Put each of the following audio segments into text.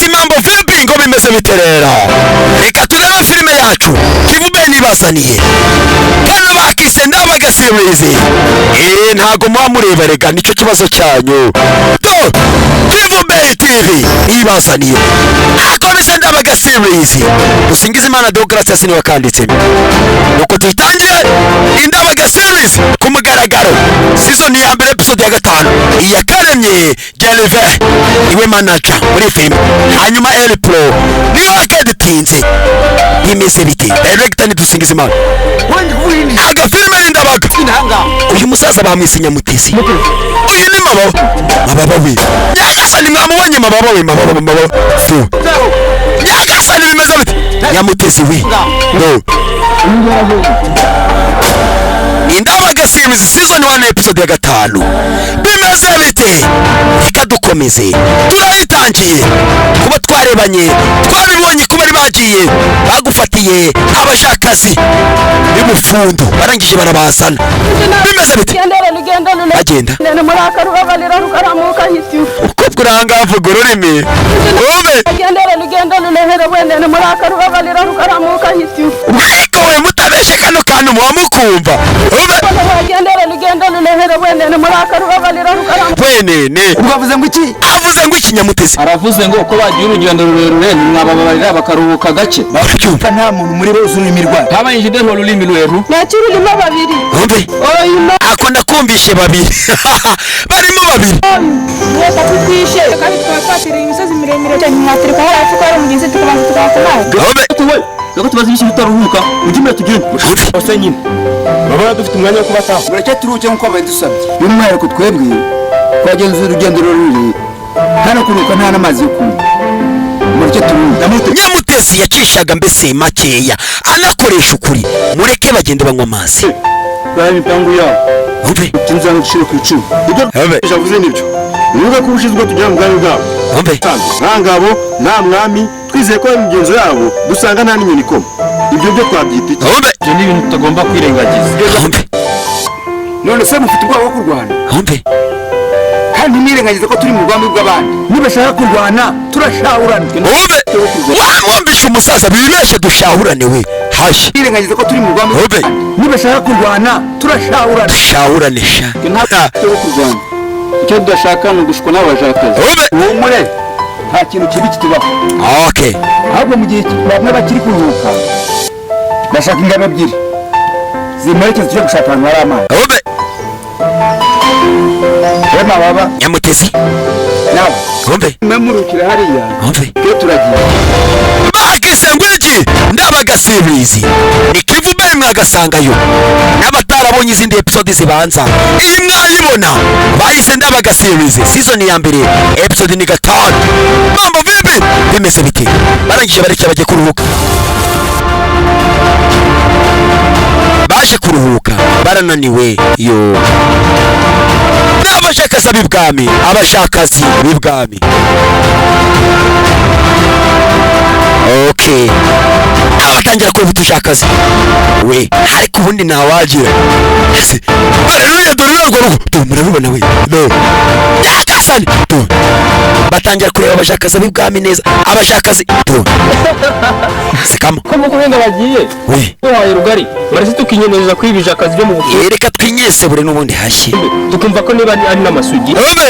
ati mambo vipi ngo bimeze biterera reka turebe filime yacu Kivume nibazaniye kano bakise Ndabaga series ntago mwamureba rega nico kibazo cyanyu to Kivume TV nibazaniye akomeze Ndabaga series usingize Imana Deogratias ni wakanditse nuko tutangiye Ndabaga series kumugaragaro season ya mbere episode ya 5 iya karemye Geleve iwe manager muri film hanyuma L Pro niyo akeditinze bimeze bite director ni dusingize Imana aga filime Ndabaga uyu musaza bamwise Nyamutezi uyu ni mababa we Nyagasani mwamubonye mababa fu Nyagasani bimeze bite Nyamutezi we no Ndabaga series season 1 episode ya 5 bimeze bite reka dukomeze turayitangiye kuba twarebanye twabibonye kuba ari bagiye bagufatiye abashakazi bimufundo barangije barabasana bimeze bite agenda nene murakaruba balira rukaramuka hisiu uko kuranga avuga ururimi ube agendera lugendo lulehere wene murakaruba balira rukaramuka hisiu ariko we mutabeshe kano kantu muwamukumva ube agendera lugendo lulehere wene murakaruba balira rukaramuka wenene ubavuze ngo iki avuze ngo iki Nyamutezi aravuze ngo uko bagiye urugendo rurerure mwababarira bakaruhuka gake bacyumva nta muntu muri bose ururimi rwawe habaye jide ho rurimi rweru nakirimo babiri ube oyino akunda kumvishe babiri barimo babiri reka tukwishe kandi twafatira imisozi miremire cyane mwatiri kwa hafi kwa mugize tukabanza tukakoma ube tuwe reka tubaze ibintu bitaruhuka ujye tugende ose nyine baba dufite umwanya wo kubataho ureke turuke nko abadusabye n'umwere ko twebwe twagenze urugendo rurerure hano kuruka nta namazi yo kunywa mureke turuke Nyamutezi yacishaga mbese makeya anakoresha ukuri mureke bagende banywa amazi bari mipango yawo ube tinzana gushira ku icumi ibyo javuze nibyo niba ko ushizwe tujya mu bwami bwabo ube nta ngabo nta mwami twizeye ko imigenzo yabo dusanga nta n'inyoni ikoma ibyo byo twabyita iki ube ibyo ni ibintu tutagomba kwirengagiza ube none se mufite ubwoba bwo kurwana ube kandi mwirengagiza ko turi mu bwami bw'abandi nibashaka kurwana turashahurana ube wamwumvisha umusaza bibeshe dushahurane we hashi mwirengagiza ko turi mu bwami ube nibashaka kurwana turashahurana dushahurane sha ntabwo kurwana icyo tudashaka ni ugushwa n'abajakazi ube humure nta kintu kibi kitubaho okay ahubwo mu gihe bamwe bakiri kuruhuka bashaka ingano ebyiri zimuherekeza tujye gushaka ahantu hari amazi ube wema baba Nyamutezi nawe ube memurukira hariya ube twe turagiye bakise ngwiki Ndabaga series ni Kivume mwagasangayo n'abatarabonye izindi episode zibanza iyi mwayibona bayise Ndabaga series season ya mbere episode ni 5 mambo vipi bimeze bite barangije bareke bajye kuruhuka baje kuruhuka barananiwe yo n'abashakazi b'ibwami abashakazi b'ibwami okay abatangira kwibuta ubushakazi we ariko ubundi nawagira bararuye dore urwo rugo murabibona we no Nyagasani to batangira kureba abashakazi b'ibwami neza abashakazi to sikamo ko muko wenda bagiye we waye rugari barese tukinyemereza kwibija akazi byo mu buvuzi reka twinyese bure n'ubundi hashye tukumva ko niba ari n'amasugi ube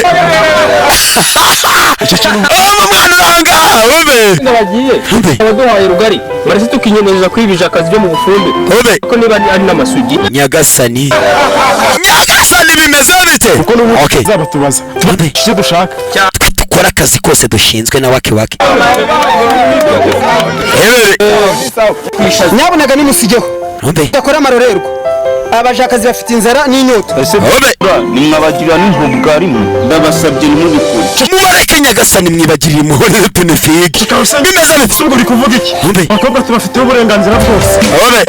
mwana uranga ube bagiye abaduhaye rugari barese tukinyemereza kwibija akazi byo mu bufundi ube ko niba ari n'amasugi Nyagasani bimeze bite okay zabatubaza icyo dushaka dukora akazi kose dushinzwe na wake nyabunaga nimusigeho ube dakora amarorerwa abashakazi bafite inzara n'inyota ube nimwabagirira n'intumbwa rimwe ndabasabye nimubikure mubareke Nyagasani mwibagirira impuhwe tunifige bimeze bite uri kuvuga iki ube abakobwa tubafitiye uburenganzira bwose ube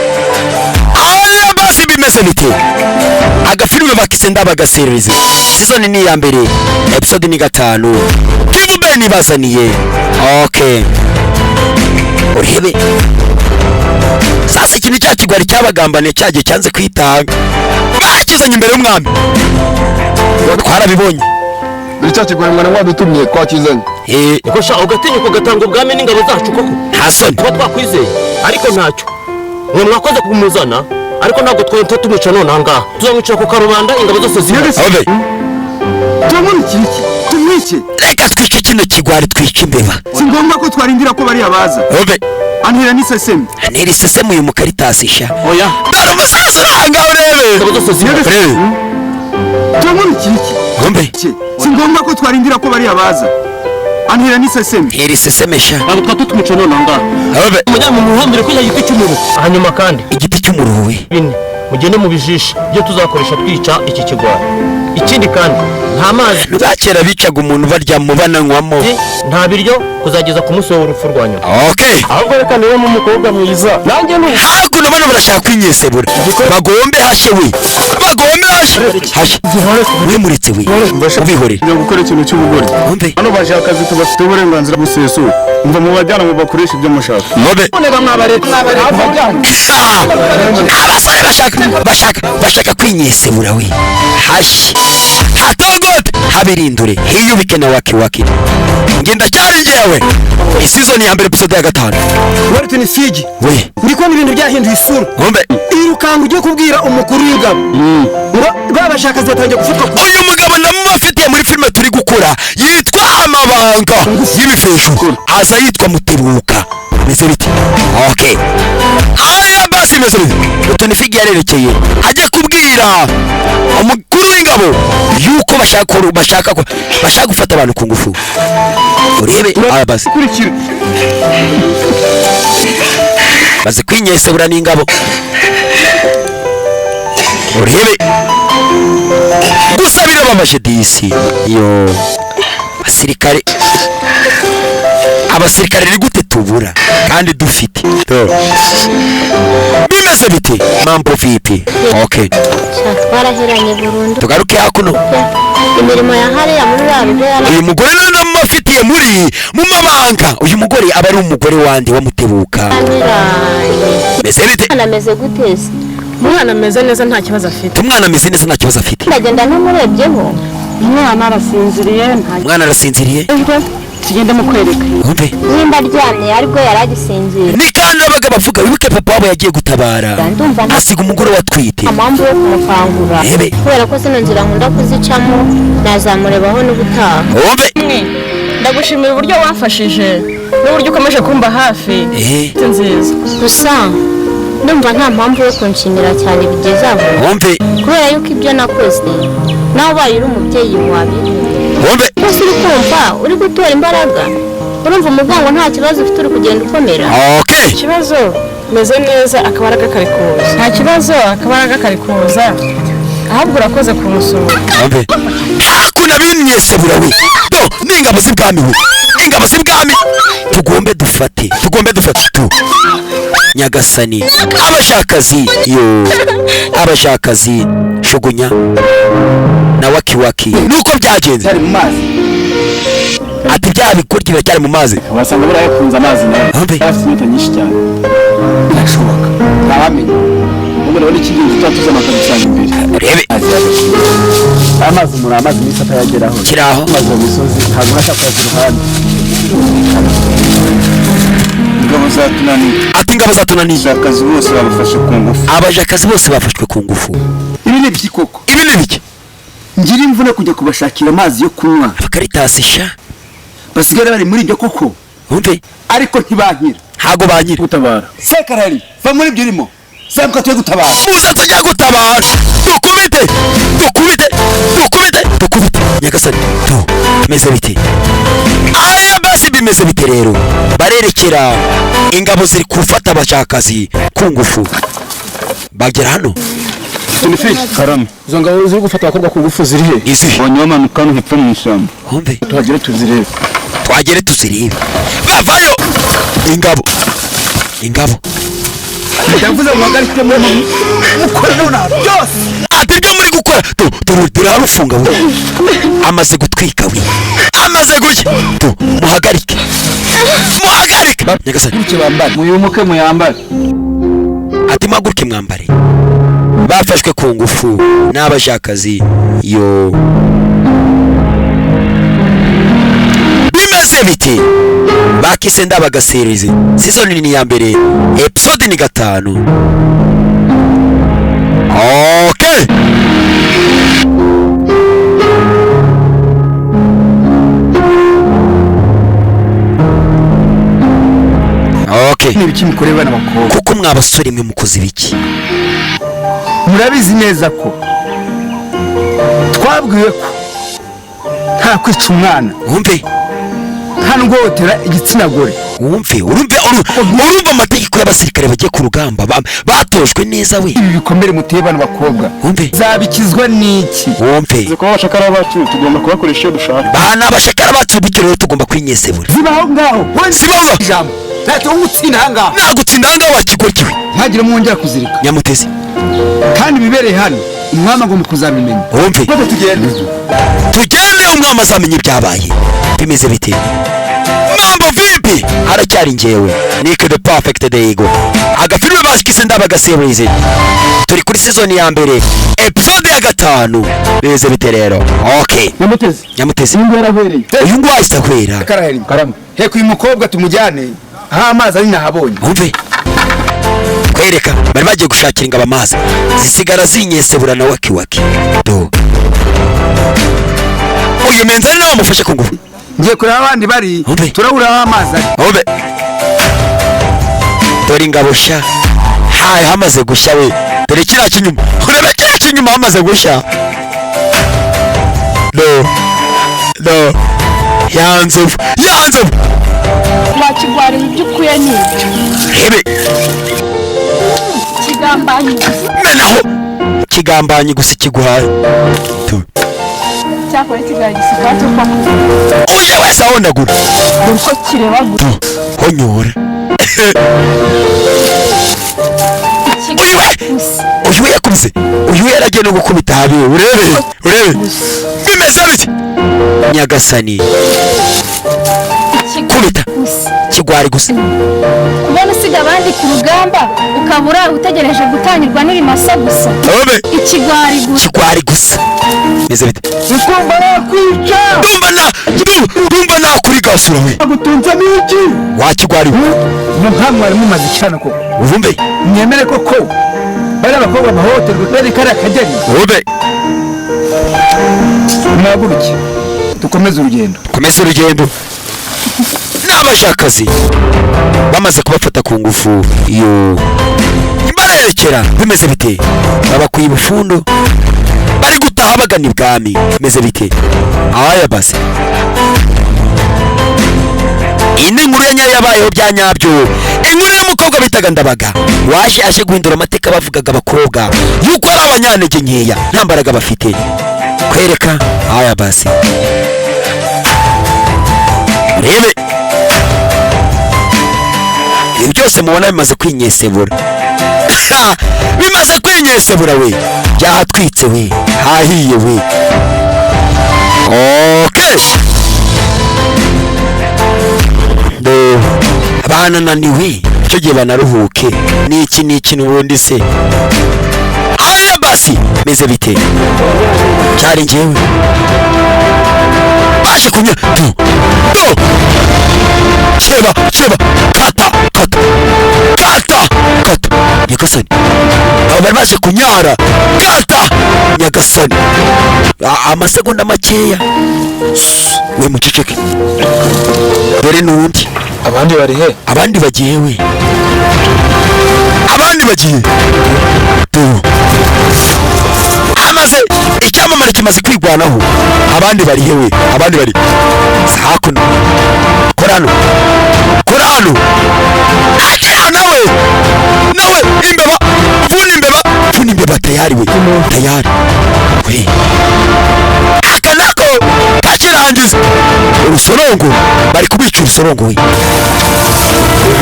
aho basi bimeze bite agafilime bakise Ndabaga series season ni ya mbere episode ni 5 Kivume nibazaniye okay urebe sasa ikintu cya kigwari cyabagambane cyagiye cyanze kwitanga bakizanye imbere y'umwami twarabibonye Icyo kigoremwa mwadutumye twakizanye. Niko sha ugatinyuka ugatanga ubwami n'ingabo zacu koko. Hasoni Kuba twakwizeye ariko ntacyo. Mwe mwakoze kumuzana ariko ntabwo twahita tumwica none ahangaha. Tuzamwica ku karubanda ingabo zose zihari. Ove Tumwice. reka twice kino kigwari twice imbeba. Si ngombwa ko twarindira ko bari abaza. Ove Antera n'iseseme. neri sesemu uyu mukaritasi sha. Oya. dore umusaza urahanga urebe. Ingabo zose zihari. Ove Si ngombwa ko twarindira ko bari abaza. Antera n'iseseme. neri seseme sha. Ntabwo twatutumwica none ahangaha. Ove Mujya mu muhambire kujya giti cy'umuru. Hanyuma kandi igiti cy'umuruwe. bine mugende mu bijisha byo tuzakoresha twica iki kigwari. Ikindi kandi nta mazi Bakera bicaga umuntu barya mu bananywamo. nta biryo kuzageza ku munsi w'urupfu rwa nyuma. Okay. Ahubwo reka niwe n'umukobwa mwiza. Nanjye ni hakuno bano barashaka kwinyesebura. Bagombe hashe we. Bagombe hashe. Hashe. Wimuritse we. Ubihore. Njya gukora ikintu cy'ubugore. Umve. Hano baje akazi tubafite uburenganzira busesuye. Umva mu bajyana mu bakoresha ibyo mushaka. Mobe. Abasore bashaka kwinyesebura we. Hashe. Hatongote. Habirindure. Hiyubike na waki. Ngenda cyari njyewe. Season ya mbere episode ya 5. Warite ni Figi. We. Ndiko ibintu byahinduye isura. Umve. Irukanga ugiye kubwira umukuru w'ingabo. Ngo babashaka zatangiye gufatwa. Uyu mugabo namubafitiye muri filime turi gukora yitwa Amabanga y'ibifeshu. Aza yitwa Mutebuka. Meze bite? Okay. Aya basi meze bite? Utoni Figi yarerekeye. Ajya kubwira umukuru w'ingabo yuko bashaka gufata abantu ku ngufu. Urebe aya basi. Kurikira. Baze kwinyesebura n'ingabo. Urebe. Gusa birababaje disi. Yo. Abasirikare ni gute tubura kandi dufite. Bimeze bite? Mambo vipi? Okay. Twarahiranye burundu. Tugaruke hakuno. Imirimo ya hariya muri rarube yara. Uyu mugore none mufitiye mu mabanga. Uyu mugore aba ari umugore wande wa Mutebuka. Meze bite? Anameze gutese. Umwana ameze neza nta kibazo afite. Umwana ameze neza nta kibazo afite. Ndagenda numurebyeho. Umwana arasinziriye Umwana arasinziriye. tugende mu kwereka. Umve. Nimba aryamye ariko yaragisinzira. Ni kandi abaga bavuga wibuke papa wabo yagiye gutabara. Asiga umugore watwite. Amambu yo kumukangura. Kubera ko zino nzira nkunda kuzicamo nazamurebaho n'ubutaha. Umve. Ndagushimira uburyo wafashije n'uburyo ukomeje kumba hafi. Nziza. Gusa ndumva nta mpamvu yo kunshimira cyane bigeze aho. Umve. Kubera yuko ibyo nakoze nawe ubaye uri umubyeyi wawe. Umve. Ese uri kumva uri gutora imbaraga. Urumva umugongo nta kibazo ufite uri kugenda ukomera. Okay. Ikibazo meze neza akabaraga kari kuza. Nta kibazo akabaraga kari kuza. Ahubwo urakoze kumusura. Umve. Hakuna binyesebura we. No, n'ingabo z'ibwami we. Ingabo z'ibwami. Tugombe dufate tu. Nyagasani. Abashakazi. Shugunya. Na waki. Nuko byagenze. Cyari mu mazi. Ati bya bikurya biracyari mu mazi. Wasanga barayakunze amazi nawe. Umve. Afite inyota nyinshi cyane. Birashoboka. Ntawamenya. Ubwo rero iki gihe tutatuza amakabisanga imbere. Urebe. Amazi muri amazi n'isi atayageraho. Kiraho. Amazi mu misozi ntabwo ashaka kuyagira iruhande. Ingabo zatunaniye. Ati ingabo zatunaniye. Abashakazi bose babafashe ku ngufu. Abashakazi bose bafashwe ku ngufu. Ibi ni byikoko. Ibi ni biki? Ngira imvune kujya kubashakira amazi yo kunywa. Abakaritasi sha. Basigara bari muri ibyo koko. Umve. Ariko ntibankira. Ntago bankira. Gutabara. Sekarari. Va muri ibyo urimo. Zamuka tuye gutabara. Muze tujya gutabara. Dukubite. Nyagasani. Meze bite? Aya basi bimeze bite rero? Barerekera ingabo ziri kufata abashakazi ku ngufu. Bagera hano. Tunifiki. Karame. Izo ngabo ziri gufata abakobwa ku ngufu ziri he? Izi. Bonye bamanuka no hepfo mu ishyamba. Umve. Tuhagere tuzirebe. Bavayo. Ingabo. Ndavuze muhagarike mu mukora none byose. Ati byo muri gukora. Turarufunga we. Amaze gutwika we. Amaze gushya. Muhagarike. Nyagasani. Icyo bambara. Muyumuke muyambare. Ati maguruke mwambare. Bafashwe ku ngufu n'abashakazi. Yo. bimeze biti bakise Ndabaga series season ni ya mbere episode ni 5. Okay. Okay. Ni biki mukoreba n'abakobwa Kuko mwabasore mwe mukoze biki? Murabizi neza ko twabwiwe ko nta kwica umwana. Wumve. Nta ngotera igitsina gore. Wumve urumva amategeko y'abasirikare bagiye ku rugamba batojwe neza we. Ibi bikomere muteye bana bakobwa. Wumve. Zabikizwa niki? Wumve. Kuba abashakara bacu tugomba kubakoresha iyo dushaka. Bana abashakara bacu bityo rero tugomba kwinyesebura. Zibaho ngaho. Zibaho. Ijambo. Ntacyo ungutsinda hanga. Nagutsinda hanga wakigorkiwe. Ntagire mwongera kuzirika. Nyamutezi. Kandi bibereye hano. Umwama ngo mukuzamimenya. Wumve. Bwo tugende. Tugende umwama azamenye ibyabaye. Bimeze bite? Mambo vipi? Haracyari njyewe. Nick the perfect Dego. Agafilme bashikise Ndabaga series. Turi kuri season ya mbere. Episode ya 5. Bimeze bite rero? Okay. Nyamutezi. Ngo yarahwereye. Uyu ngwa isitakwera. Karaheri. Karama. Heko uyu mukobwa tumujyane. Aha amazi ari nahabonye. Wumve. Kwereka bari bagiye gushakira ingabo amazi. Zisigara zinyesebura na waki. Do. Uyu menzani nawe amufashe ku ngufu. Ngiye kureba abandi bari. Turabura amazi ari. Wumve. Dore ingabo sha. Hayi hamaze gushya we. Dore kiriya kinyuma. Urebe kiriya kinyuma hamaze gushya. Do. Yanzovu. Wakigwariye ibyo ukuye n'ibyo. Hebe. Kigambanyi. Menaho. Kigambanyi gusa kiguhaye. Cyakora kigaye gisikato kwa. Oya wese ahondagura. Uko kireba gute. Honyora. Uyu yakubise. Uyu yaragiye no gukubita habi. Urebe. Bimeze bite? Nyagasani. Kubita. Kigwari gusa. Kubona usiga abandi ku rugamba ukabura utegereje gutangirwa n'ibimasa gusa. Ikigwari gusa. Bimeze bite? Ukumva nakwica. Ndumva nakuri gasura we. Agutunze n'iki? Wakigwari. Muhamwe ari mumaze cyane ko. Uvumbe. Nyemere koko. Bari abakobwa bahohoterwa bari kare akageni. Uvumbe. Mwaguruki. Dukomeze urugendo. N'abashakazi bamaze kubafata ku ngufu iyo barerekera. Bimeze bite? Babakwiye ubufundo bari gutaha bagana ibwami. Bimeze bite? Aya base indi nkuru ya nyayo yabayeho bya nyabyo. Inkuru y'umukobwa bitaga Ndabaga waje aje guhindura amateka bavugaga abakobwa yuko ari abanyantege nkeya nta mbaraga bafite. Kwereka aya base rebe ibi byose mubona bimaze kwinyesebura. Bimaze kwinyesebura we. Byahatwitse we. Hahiye we. Okay. Abana naniwe. Cyo gihe banaruhuke. Niki n'ubundi se. Aya basi. Meze bite? Cyari njyewe. Baje kunya. Cheba. Kata. Nyagasani. Aba baje kunyara. Kata. Nyagasani. Amasegonda makeya. We muceceke. Dore nundi. Abandi bari he? Abandi bagiye we. Amaze icyamamare kimaze kwigwanaho. Abandi bari hewe. Sakuno. Korano. Akira nawe imbeba. Vuni imbeba tayari we. We. Akanako kakirangiza. Urusorongo bari kubica urusorongo we.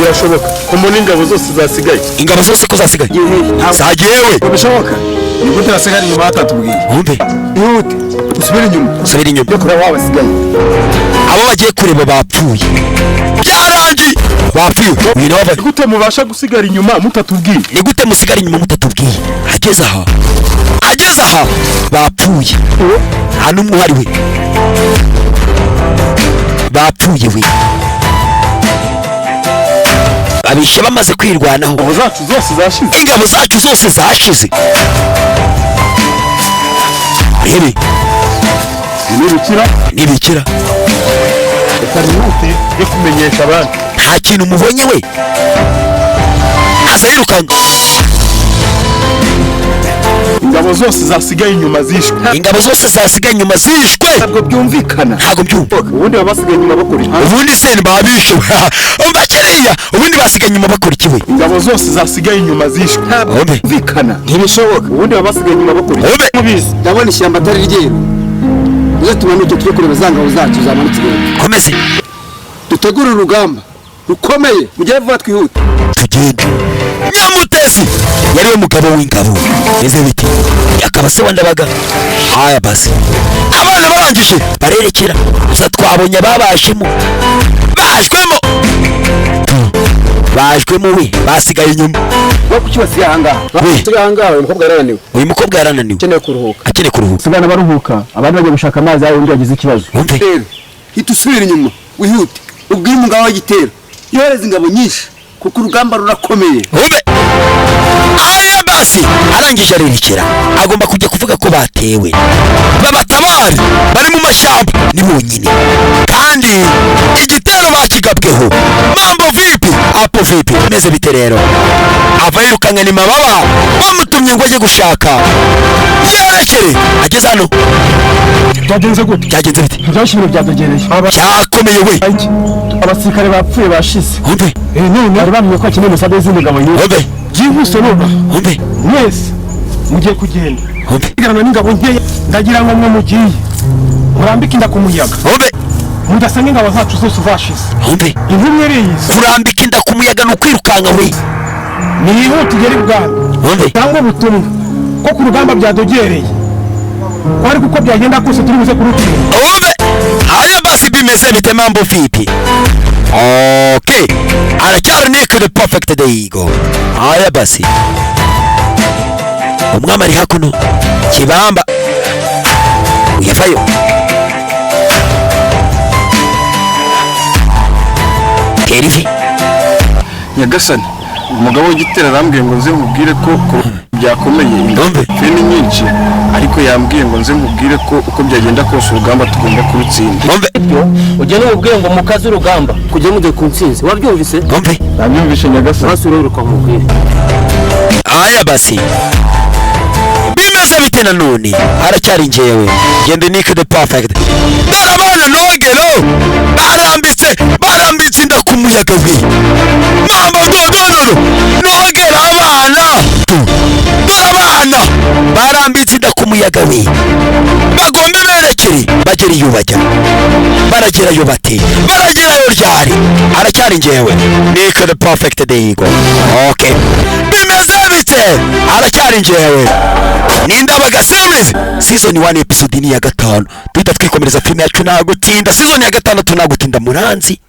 Birashoboka ko mbona ingabo zose zasigaye. Ingabo zose ko zasigaye. Zagiye we. Bishoboka. Nigute basigara inyuma batatubwiye. Wumve. Ihute. Usubire inyuma. Yo kura wabasigaye. Abo bagiye kureba bapfuye. Byarangiye. Bapfuye. Nigute mubasha gusigara inyuma mutatubwiye? Nigute musigara inyuma mutatubwiye? Ageze aha. Bapfuye. Hano umwe hari we. bapfuye we babishe bamaze kwirwanaho ingabo zacu zose zashize ingabo zacu zose zashize rebe nibikira ukarumuti yo kumenyesha abandi nta kintu mubonye we aza yirukanga ingabo zose zasigaye inyuma zishwe ingabo zose zasigaye inyuma zishwe ntabwo byumvikana ntabwo byumva ubundi baba basigaye inyuma bakora iki ubundi se babishe umva kiriya ubundi basigaye inyuma bakora iki we ingabo zose zasigaye inyuma zishwe ntabwo byumvikana ntibishoboka ubundi baba basigaye inyuma bakora iki mubizi ndabona ishyamba atari ryeru uze tumanuke tujye kureba za ngabo zacu zamanutse komeze dutegure urugamba rukomeye mujye vuba twihute tugende Nyamutezi yariwe mugabo w'ingabo eze biti yakaba se wandabaga haya basi abana barangije barerekera gusa twabonye babashemo bajwemo we basigaye inyuma wo kucyose yanga tuyanga uyu mukobwa yarananiwe akeneye kuruhuka sigana baruhuka abandi bagiye gushaka amazi yawe undi yagize ikibazo rero hita usubira inyuma wihute ubwire umugabo w'igitero yohereza ingabo nyinshi kuko urugamba rurakomeye aya basi arangije arerekera agomba kujya kuvuga ko batewe babatabare bari mu mashyamba ni bonyine kandi igitero bakigabweho mambo vipi apo vipi meze bite rero ava yirukanye ni mababa bamutumye ngo ajye gushaka yerekere ageze hano byagenze gute byagenze bite byashimwe byadogereye cyakomeye we abasirikare bapfuye bashize umve none bari bamenye ko akeneye umusabe w'izindi ngabo nyinshi umve byihuse none umve mwese mugiye kugenda umve igarana n'ingabo nkeya ndagira ngo mwe mugiye murambike inda ku muyaga umve mudasanga ingabo zacu zose zashize umve intumwe iriyizi kurambika inda ku muyaga ni ukwirukanka we nihute ugere ibwami umve cyangwa ubutumwa ko ku rugamba byadogereye ko ariko uko byagenda kose turi buze kurutsinda umve haya basi bimeze bite mambo vipi okay aracyari Nick the perfect Deigo haya basi umwami ari hakuno kibamba uyavayo Kerivi Nyagasani umugabo w'igitero arambwiye ngo nze mubwire ko byakomeye ingombe ni nyinshi ariko yambwiye ngo nze mubwire ko uko byagenda kose urugamba tugomba kurutsinda ujye n'ubwiye ngo mukaze urugamba kujya mujye ku ntsinzi wabyumvise nabyumvishe Nyagasani basura uruka mubwire aya basi bimeze bite nanone haracyari njyewe gende Nick the perfect dore abana nogero barambitse inda ku muyaga we mama dodododo nogera abana dore abana barambitse inda ku muyaga we bagombe berekere bagera iyo bajya baragerayo bate baragerayo ryari haracyari njyewe Nick the perfect Deigo okay bimeze bite haracyari njyewe Nindabaga series season 1 episode ni ya 5 tuhita twikomereza filime yacu nagutinda season ya 6 tunagutinda muranzi